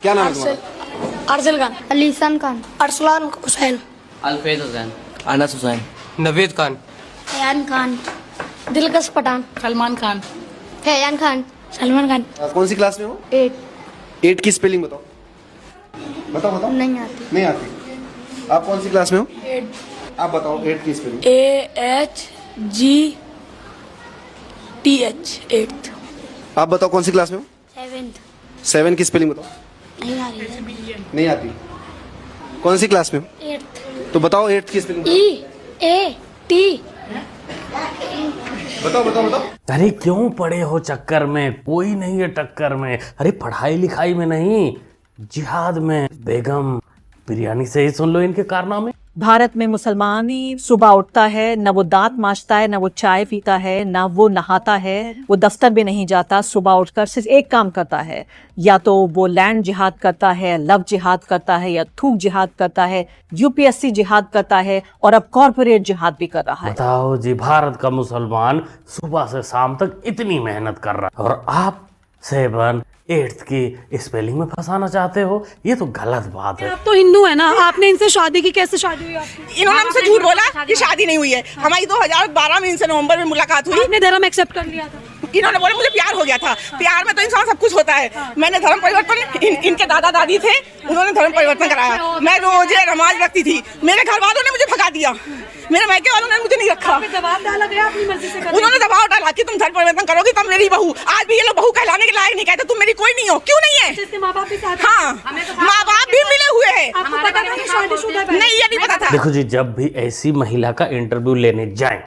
क्या नाम है तुम्हारा? अर्जल खान, अलीसान खान, अरसलान हुसैन, अल्फेज हुसैन, अनस हुसैन, नवेद खान, फैयान खान, दिलकश पठान, सलमान खान, फैयान खान, सलमान खान। कौन सी क्लास में हो? 8 की स्पेलिंग बताओ। बताओ। नहीं आती। नहीं आती। आप कौन सी क्लास में हो? 8। आप बताओ 8 की स्पेलिंग। AHGTH 8th। आप बताओ कौन सी क्लास में हो? 7th। 7 की स्पेलिंग बताओ। नहीं आ रही। नहीं आती। कौन सी क्लास में हो? 8th। तो बताओ 8 की स्पेलिंग। EAT। बताओ। अरे क्यों पड़े हो चक्कर में, कोई नहीं है टक्कर में। अरे पढ़ाई लिखाई में नहीं, जिहाद में। बेगम बिरयानी से ही सुन लो इनके कारनामे। भारत में मुसलमान ही सुबह उठता है, न वो दांत मांजता है, न वो चाय पीता है, न वो नहाता है, वो दफ्तर भी नहीं जाता। सुबह उठकर सिर्फ एक काम करता है, या तो वो लैंड जिहाद करता है, लव जिहाद करता है, या थूक जिहाद करता है, यूपीएससी जिहाद करता है, और अब कॉर्पोरेट जिहाद भी कर रहा है। बताओ जी, भारत का मुसलमान सुबह से शाम तक इतनी मेहनत कर रहा है और आप 7 8 की स्पेलिंग में फंसाना चाहते हो? ये तो गलत बात है। आप तो हिंदू है ना, आपने इनसे शादी की, कैसे शादी हुई आपकी? इन्होंने हमसे झूठ बोला कि शादी नहीं हुई है। हमारी 2012 में इनसे नवंबर में मुलाकात हुई। आपने धर्म एक्सेप्ट कर लिया था? इन्होंने बोला मुझे प्यार हो गया था। प्यार में तो इंसान सब कुछ होता है। मैंने धर्म परिवर्तन, इनके दादा दादी थे, उन्होंने धर्म परिवर्तन कराया। मैं रोजे नमाज रखती थी, मेरे घर वालों ने मुझे भगा दिया, मेरे मायके वालों ने मुझे नहीं रखा। दबाव डाला गया अपनी मर्जी से? उन्होंने दबाव डाला कि तुम धर्म परिवर्तन करोगी तब मेरी बहू। आज भी ये लोग बहू कहलाने के लायक नहीं कहते। तुम मेरी कोई नहीं हो। क्यों नहीं है? इसके माँ बाप भी साथ? हाँ, माँ बाप भी मिले हुए हैं। आपको पता था कि शादीशुदा है? नहीं, ये नहीं पता था। देखो जी, जब भी ऐसी महिला का इंटरव्यू लेने जाएं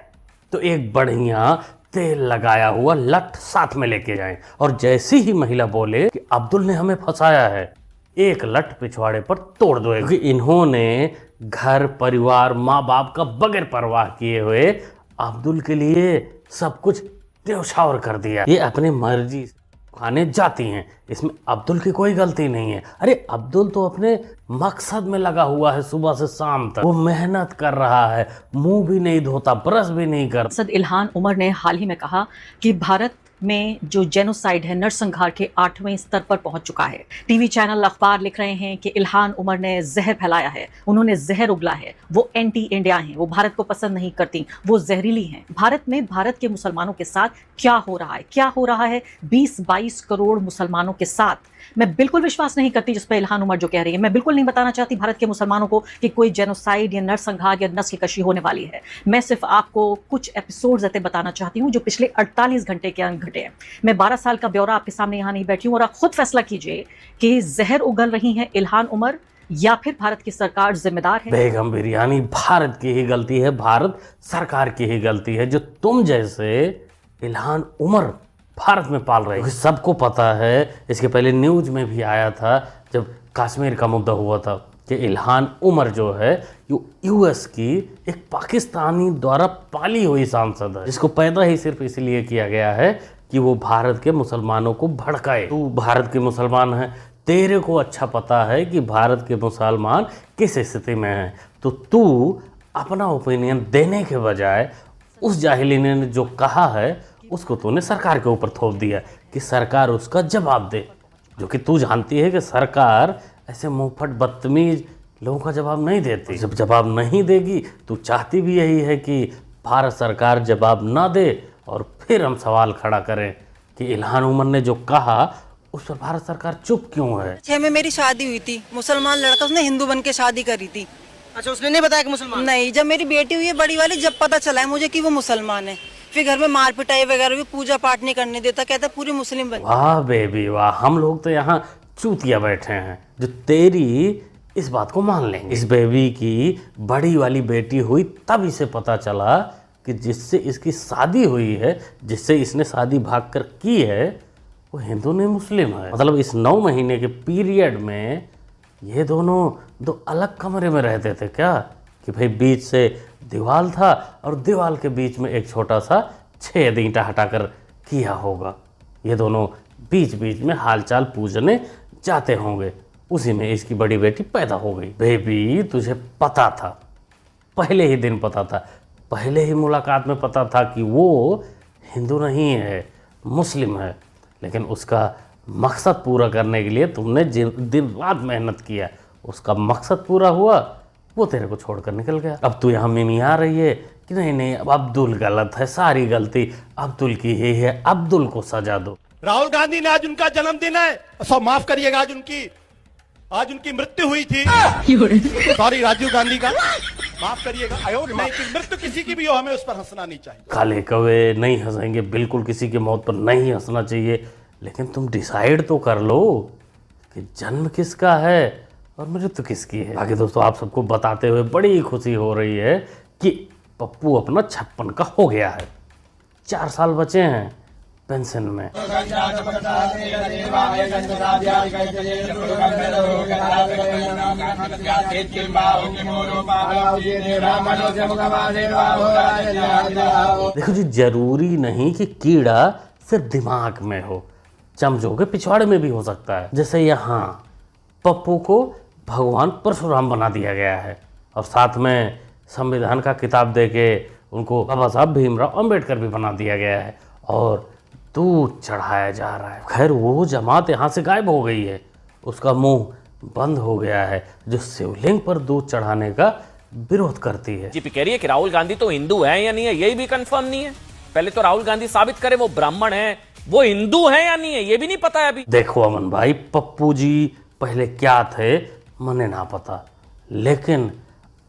तो एक बढ़िया तेल लगाया हुआ लठ साथ में लेके जाएं, और जैसी ही महिला बोले कि अब्दुल ने हमें फंसाया है, एक लठ पिछवाड़े पर तोड़ दो। क्योंकि इन्होंने घर परिवार माँ बाप का बगैर परवाह किए हुए अब्दुल के लिए सब कुछ न्यौछावर कर दिया। ये अपनी मर्जी खाने जाती हैं, इसमें अब्दुल की कोई गलती नहीं है। अरे अब्दुल तो अपने मकसद में लगा हुआ है, सुबह से शाम तक वो मेहनत कर रहा है, मुंह भी नहीं धोता, ब्रश भी नहीं करता। सद इल्हान उमर ने हाल ही में कहा कि भारत में जो जेनोसाइड है, नरसंहार के 8वें स्तर पर पहुंच चुका है। टीवी चैनल अखबार लिख रहे हैं कि इल्हान उमर ने जहर फैलाया है, उन्होंने जहर उगला है, वो एंटी इंडिया हैं, वो भारत को पसंद नहीं करती, वो जहरीली हैं। भारत में भारत के मुसलमानों के साथ क्या हो रहा है 20-22 करोड़ मुसलमानों के साथ। मैं बिल्कुल विश्वास नहीं करती जिस पर इल्हान उमर जो कह रही है। मैं बिल्कुल नहीं बताना चाहती भारत के मुसलमानों को कि कोई जेनोसाइड या नरसंहार या नस्ल कशी होने वाली है। मैं सिर्फ आपको कुछ एपिसोड्स ऐसे बताना चाहती हूँ जो पिछले 48 घंटे के अंक घटे हैं। मैं 12 साल का ब्यौरा आपके सामने यहाँ नहीं बैठी हूँ, और आप खुद फैसला कीजिए कि जहर उगल रही हैं इल्हान उमर या फिर भारत की सरकार जिम्मेदार है। बेगम बिरयानी, भारत की ही गलती है, भारत सरकार की ही गलती है जो तुम जैसे इल्हान उमर भारत में पाल रहे हैं। सबको पता है, इसके पहले न्यूज में भी आया था जब कश्मीर का मुद्दा हुआ था कि इल्हान उमर जो है यूएस की एक पाकिस्तानी द्वारा पाली हुई सांसद है, जिसको पैदा ही सिर्फ इसलिए किया गया है कि वो भारत के मुसलमानों को भड़काए। तू भारत के मुसलमान है, तेरे को अच्छा पता है कि भारत के मुसलमान किस स्थिति में हैं, तो तू अपना ओपिनियन देने के बजाय उस जाहिली ने जो कहा है उसको तूने सरकार के ऊपर थोप दिया कि सरकार उसका जवाब दे, जो कि तू जानती है कि सरकार ऐसे मुंहफट बदतमीज लोगों का जवाब नहीं देती। जब जवाब नहीं देगी, तू चाहती भी यही है कि भारत सरकार जवाब ना दे और फिर हम सवाल खड़ा करें कि इल्हान उमर ने जो कहा उस पर भारत सरकार चुप क्यों है। 6 में मेरी शादी हुई थी, मुसलमान लड़का, उसने हिंदू बन के शादी करी थी। अच्छा, उसने नहीं बताया कि मुसलमान? नहीं, जब मेरी बेटी हुई है बड़ी वाली, जब पता चला है मुझे कि वो मुसलमान है, फिर घर में मार पिटाई वगैरह भी, पूजा पाठ नहीं करने देता, कहता पूरी मुस्लिम बन। वाह बेबी वाह, हम लोग तो यहाँ चूतिया बैठे हैं जो तेरी इस बात को मान लेंगे। इस बेबी की बड़ी वाली बेटी हुई तब इसे पता चला कि जिससे इसकी शादी हुई है, जिससे इसने शादी भाग कर की है, वो हिंदू नहीं मुस्लिम है। मतलब इस 9 महीने के पीरियड में ये दोनों 2 अलग कमरे में रहते थे क्या? कि भाई बीच से दीवार था और दीवार के बीच में एक छोटा सा छेद ईंटा हटाकर किया होगा। ये दोनों बीच बीच में हालचाल पूछने जाते होंगे, उसी में इसकी बड़ी बेटी पैदा हो गई। बेबी तुझे पता था, पहले ही दिन पता था, पहले ही मुलाकात में पता था कि वो हिंदू नहीं है, मुस्लिम है, लेकिन उसका मकसद पूरा करने के लिए तुमने दिन रात मेहनत किया, उसका मकसद पूरा हुआ, वो तेरे को छोड़कर निकल गया। अब तू यहाँ मिमिया रही है कि नहीं नहीं अब अब्दुल गलत है, सारी गलती अब्दुल की ही है, अब्दुल को सजा दो। राहुल गांधी ने आज उनका जन्मदिन है, सब माफ करिएगा, आज उनकी मृत्यु हुई थी। सॉरी राजीव गांधी का, माफ करिएगा। नहीं, मृत्यु किसी की भी हो, हमें उस पर हंसना नहीं चाहिए। काले कौवे नहीं हंसेंगे, बिल्कुल किसी की मौत पर नहीं हंसना चाहिए, लेकिन तुम डिसाइड तो कर लो कि जन्म किसका है और मृत्यु किसकी है। आगे दोस्तों आप सबको बताते हुए बड़ी खुशी हो रही है कि पप्पू अपना 56 का हो गया है, 4 साल बचे हैं पेंशन में। देखो जी, जरूरी नहीं कि कीड़ा सिर्फ दिमाग में हो, चमचों के पिछवाड़े में भी हो सकता है। जैसे यहाँ पप्पू को भगवान परशुराम बना दिया गया है और साथ में संविधान का किताब देके उनको बाबा साहब भीमराव अंबेडकर भी बना दिया गया है और दूध चढ़ाया जा रहा है। खैर वो जमात यहाँ से गायब हो गई है, उसका मुंह बंद हो गया है जो शिवलिंग पर दूध चढ़ाने का विरोध करती है। बीजेपी कह रही है कि राहुल गांधी तो हिंदू है या नहीं है, यही भी कंफर्म नहीं है। पहले तो राहुल गांधी साबित करे वो ब्राह्मण है, वो हिंदू है या नहीं है, ये भी नहीं पता है अभी। देखो अमन भाई, पप्पू जी पहले क्या थे मने ना पता, लेकिन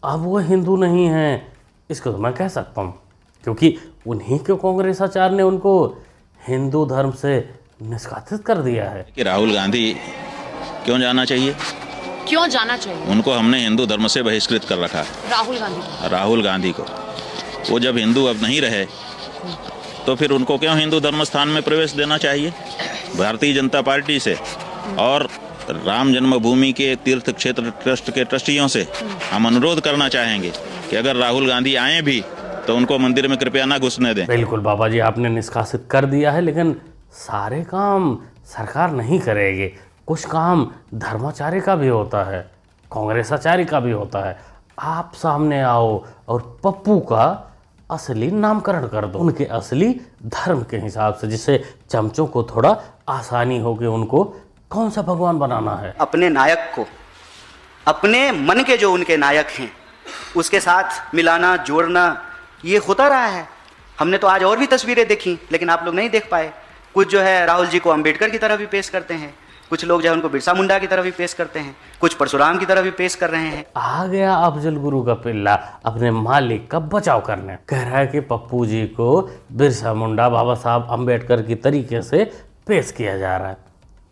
अब वो हिंदू नहीं है इसको तो मैं कह सकता हूँ, क्योंकि उन्हीं के कांग्रेसाचार्य ने उनको हिंदू धर्म से निष्कासित कर दिया है। कि राहुल गांधी क्यों जाना चाहिए? क्यों जाना चाहिए? उनको हमने हिंदू धर्म से बहिष्कृत कर रखा। राहुल गांधी को वो जब हिंदू अब नहीं रहे तो फिर उनको क्यों हिंदू धर्म स्थान में प्रवेश देना चाहिए? भारतीय जनता पार्टी से और राम जन्मभूमि के तीर्थ क्षेत्र ट्रस्ट के ट्रस्टियों से हम अनुरोध करना चाहेंगे कि अगर राहुल गांधी आए भी तो उनको मंदिर में कृपया ना घुसने दें। बिल्कुल बाबा जी, आपने निष्कासित कर दिया है, लेकिन सारे काम सरकार नहीं करेगी। कुछ काम धर्माचार्य का भी होता है, कांग्रेसाचार्य का भी होता है। आप सामने आओ और पप्पू का असली नामकरण कर दो, उनके असली धर्म के हिसाब से, जिससे चमचों को थोड़ा आसानी हो कि उनको कौन सा भगवान बनाना है। अपने नायक को अपने मन के जो उनके नायक हैं उसके साथ मिलाना जोड़ना ये होता रहा है। हमने तो आज और भी तस्वीरें देखी, लेकिन आप लोग नहीं देख पाए। कुछ जो है राहुल जी को अंबेडकर की तरह भी पेश करते हैं, कुछ लोग जो है उनको बिरसा मुंडा की तरह भी पेश करते हैं, कुछ परशुराम की तरह भी पेश कर रहे हैं। आ गया अफजल गुरु का पिल्ला अपने मालिक का बचाव करने, कह रहा है कि पप्पू जी को बिरसा मुंडा, बाबा साहब अंबेडकर की तरीके से पेश किया जा रहा है।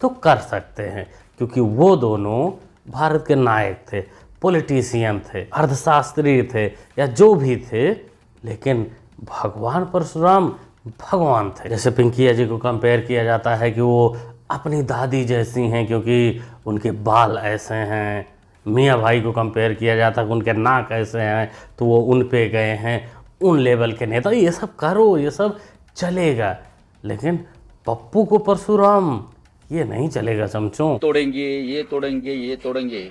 तो कर सकते हैं, क्योंकि वो दोनों भारत के नायक थे, पॉलिटिशियन थे, अर्थशास्त्री थे या जो भी थे, लेकिन भगवान परशुराम भगवान थे। जैसे पिंकिया जी को कंपेयर किया जाता है कि वो अपनी दादी जैसी हैं क्योंकि उनके बाल ऐसे हैं। मियाँ भाई को कंपेयर किया जाता है कि उनके नाक ऐसे हैं तो वो उन पे गए हैं, उन लेवल के नेता। ये सब करो, ये सब चलेगा, लेकिन पप्पू को परशुराम ये नहीं चलेगा। चमचों तोड़ेंगे, ये तोड़ेंगे, ये तोड़ेंगे।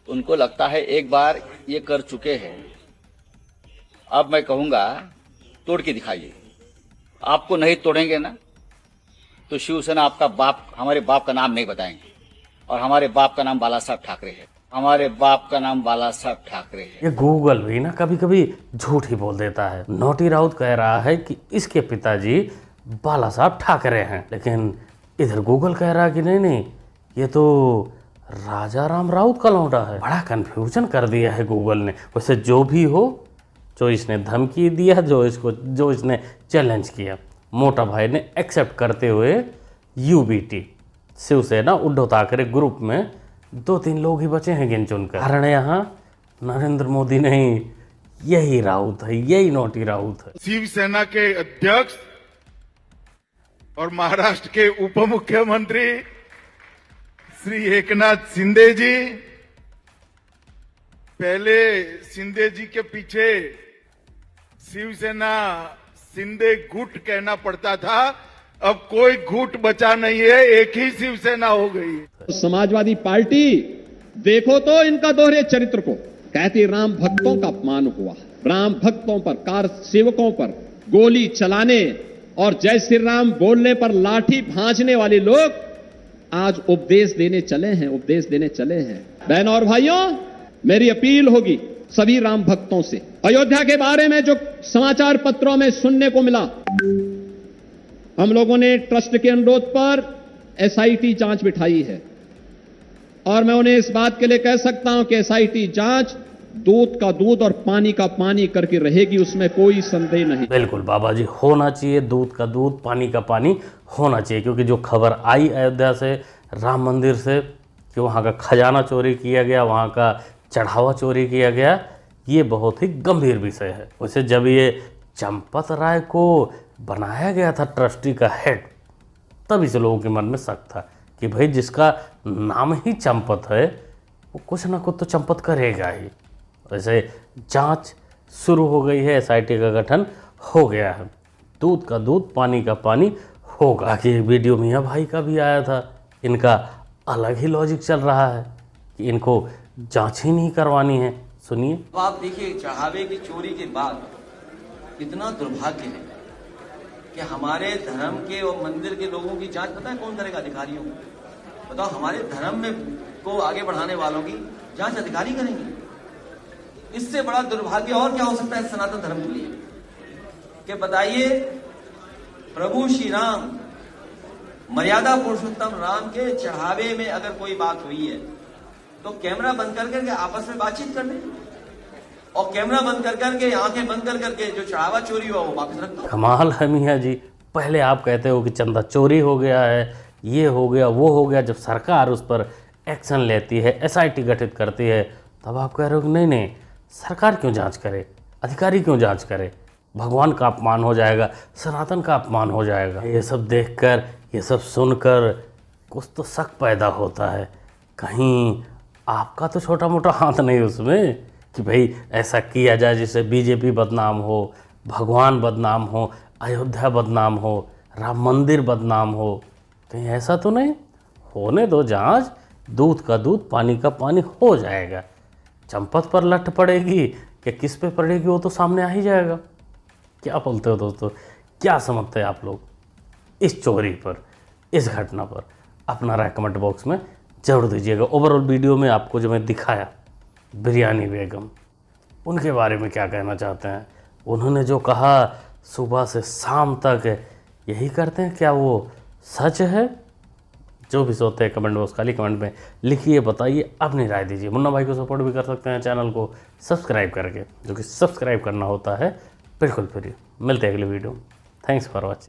उनको लगता है एक बार ये कर चुके हैं, अब मैं कहूँगा तोड़ के दिखाइए। आपको नहीं तोड़ेंगे ना तो शिवसेना आपका बाप, हमारे बाप का नाम नहीं बताएंगे, और हमारे बाप का नाम बाला साहब ठाकरे है। हमारे बाप का नाम बाला साहब ठाकरे है। ये गूगल भी ना कभी कभी झूठ ही बोल देता है। नोटी राउत कह रहा है कि इसके पिताजी बाला साहब ठाकरे हैं, लेकिन इधर गूगल कह रहा है कि नहीं नहीं ये तो राजा राम राउत का लौंडा है। बड़ा कंफ्यूजन कर दिया है गूगल ने। वैसे जो भी हो, जो इसने धमकी दिया, जो इसने चैलेंज किया, मोटा भाई ने एक्सेप्ट करते हुए यूबीटी शिवसेना उद्धव ठाकरे ग्रुप में 2-3 लोग ही बचे हैं गिन चुनकर। कारण यहाँ नरेंद्र मोदी नहीं, यही राउत है, यही नोटी राउत है। शिवसेना के अध्यक्ष और महाराष्ट्र के उप मुख्यमंत्री श्री एकनाथ शिंदे जी, पहले शिंदे जी के पीछे शिवसेना शिंदे गुट कहना पड़ता था, अब कोई गुट बचा नहीं है, एक ही शिवसेना हो गई। समाजवादी पार्टी देखो तो इनका दोहरे चरित्र को, कहती राम भक्तों का अपमान हुआ, राम भक्तों पर, कार सेवकों पर गोली चलाने और जय श्री राम बोलने पर लाठी भांजने वाले लोग आज उपदेश देने चले हैं। बहनों और भाइयों, मेरी अपील होगी सभी राम भक्तों से, अयोध्या के बारे में जो समाचार पत्रों में सुनने को मिला, हम लोगों ने ट्रस्ट के अनुरोध पर एसआईटी जांच बिठाई है और मैं उन्हें इस बात के लिए कह सकता हूं कि एसआईटी जांच दूध का दूध और पानी का पानी करके रहेगी, उसमें कोई संदेह नहीं। बिल्कुल बाबा जी, होना चाहिए दूध का दूध पानी का पानी होना चाहिए, क्योंकि जो खबर आई अयोध्या से, राम मंदिर से, कि वहाँ का खजाना चोरी किया गया, वहाँ का चढ़ावा चोरी किया गया, ये बहुत ही गंभीर विषय है। वैसे जब ये चंपत राय को बनाया गया था ट्रस्टी का हेड, तभी से लोगों के मन में शक था कि भाई जिसका नाम ही चंपत है वो कुछ ना कुछ तो चंपत करेगा ही। वैसे जांच शुरू हो गई है, एसआईटी का गठन हो गया है, दूध का दूध पानी का पानी होगा। कि एक वीडियो मियाँ भाई का भी आया था, इनका अलग ही लॉजिक चल रहा है कि इनको जांच ही नहीं करवानी है। सुनिए। तो आप देखिए, चढ़ावे की चोरी के बाद कितना दुर्भाग्य है कि हमारे धर्म के और मंदिर के लोगों की जांच पता है कौन करेगा? अधिकारियों को। बताओ, हमारे धर्म में को आगे बढ़ाने वालों की जांच अधिकारी करेंगे? इससे बड़ा दुर्भाग्य और क्या हो सकता है सनातन धर्म के लिए? कि बताइए, प्रभु श्री राम, मर्यादा पुरुषोत्तम राम के चढ़ावे में अगर कोई बात हुई है तो कैमरा बंद कर करके आपस में बातचीत कर लें, और कैमरा बंद कर करके, आंखें बंद कर करके जो चढ़ावा चोरी हुआ वो वापस रख दो। कमाल है मियाँ जी, पहले आप कहते हो कि चंदा चोरी हो गया है, ये हो गया, वो हो गया, जब सरकार उस पर एक्शन लेती है, एसआईटी गठित करती है, तब आप कह रहे हो कि नहीं नहीं, सरकार क्यों जांच करे, अधिकारी क्यों जांच करे, भगवान का अपमान हो जाएगा, सनातन का अपमान हो जाएगा। ये सब देखकर, ये सब सुनकर कुछ तो शक पैदा होता है, कहीं आपका तो छोटा मोटा हाथ नहीं उसमें कि भाई ऐसा किया जाए जिससे बीजेपी बदनाम हो, भगवान बदनाम हो, अयोध्या बदनाम हो, राम मंदिर बदनाम हो। कहीं ऐसा तो नहीं? होने दो जांच, दूध का दूध पानी का पानी हो जाएगा। चंपत पर लट पड़ेगी कि किस पे पड़ेगी वो तो सामने आ ही जाएगा। क्या बोलते हो दोस्तों, क्या समझते हैं आप लोग इस चोरी पर, इस घटना पर? अपना राय कमेंट बॉक्स में जरूर दीजिएगा। ओवरऑल वीडियो में आपको जो मैं दिखाया बिरयानी बेगम, उनके बारे में क्या कहना चाहते हैं? उन्होंने जो कहा सुबह से शाम तक यही करते हैं, क्या वो सच है? जो भी सोचते हैं कमेंट बॉक्स, खाली कमेंट में लिखिए, बताइए, अपनी राय दीजिए। मुन्ना भाई को सपोर्ट भी कर सकते हैं चैनल को सब्सक्राइब करके, जो कि सब्सक्राइब करना होता है बिल्कुल फ्री। मिलते हैं अगले वीडियो में। Thanks for watching.